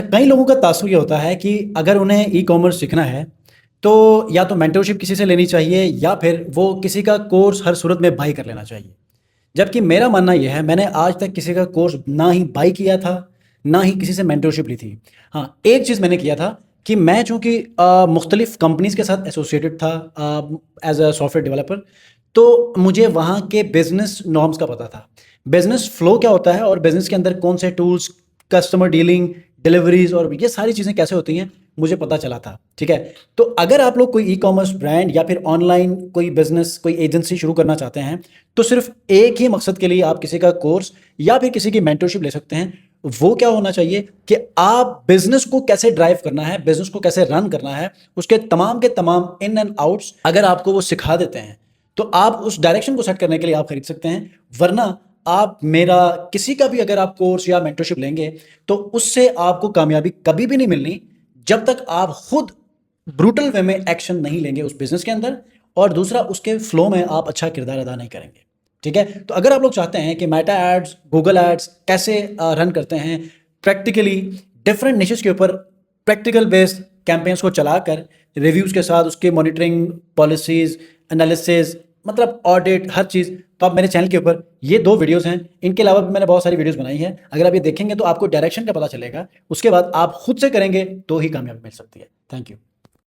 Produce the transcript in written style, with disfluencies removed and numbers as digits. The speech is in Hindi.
कई लोगों का तासुर ये होता है कि अगर उन्हें ई कॉमर्स सीखना है तो या तो मेंटरशिप किसी से लेनी चाहिए या फिर वो किसी का कोर्स हर सूरत में बाई कर लेना चाहिए। जबकि मेरा मानना ये है, मैंने आज तक किसी का कोर्स ना ही बाई किया था, ना ही किसी से मेंटरशिप ली थी। हाँ, एक चीज़ मैंने किया था कि मैं चूँकि मुख्तलिफ़ कंपनीज़ के साथ एसोसिएटेड था एज़ अ सॉफ्टवेयर डेवलपर, तो मुझे वहाँ के बिज़नेस नॉर्म्स का पता था। बिज़नेस फ़्लो क्या होता है और बिज़नेस के अंदर कौन से टूल्स, कस्टमर डीलिंग, डिलीवरीज़ और ये सारी चीज़ें कैसे होती हैं, मुझे पता चला था, ठीक है? तो अगर आप लोग कोई ई-कॉमर्स ब्रांड या फिर ऑनलाइन कोई बिज़नेस, कोई एजेंसी शुरू करना चाहते हैं, तो सिर्फ़ एक ही मकसद के लिए आप किसी का कोर्स या फिर किसी की मेंटरशिप ले सकते हैं। वो क्या होना चाहिए कि आप बिज़नेस को कैसे ड्राइव करना है, बिज़नेस को कैसे रन करना है, उसके तमाम के तमाम इन एंड आउट्स अगर आपको वो सिखा देते हैं, तो आप उस डायरेक्शन को सेट करने के लिए आप खरीद सकते हैं। वरना आप मेरा किसी का भी अगर आप कोर्स या मेंटरशिप लेंगे, तो उससे आपको कामयाबी कभी भी नहीं मिलनी, जब तक आप खुद ब्रूटल वे में एक्शन नहीं लेंगे उस बिज़नेस के अंदर और दूसरा उसके फ्लो में आप अच्छा किरदार अदा नहीं करेंगे, ठीक है? तो अगर आप लोग चाहते हैं कि मेटा एड्स, गूगल एड्स कैसे रन करते हैं, प्रैक्टिकली डिफरेंट निशेस के ऊपर प्रैक्टिकल बेस्ड कैंपेन्स को चलाकर रिव्यूज़ के साथ उसके मॉनिटरिंग, पॉलिसीज़, एनालिसिस मतलब ऑडिट हर चीज़, तो आप मेरे चैनल के ऊपर ये 2 वीडियोज़ हैं। इनके अलावा भी मैंने बहुत सारी वीडियोज़ बनाई हैं। अगर आप ये देखेंगे तो आपको डायरेक्शन का पता चलेगा। उसके बाद आप खुद से करेंगे तो ही कामयाबी मिल सकती है। Thank you.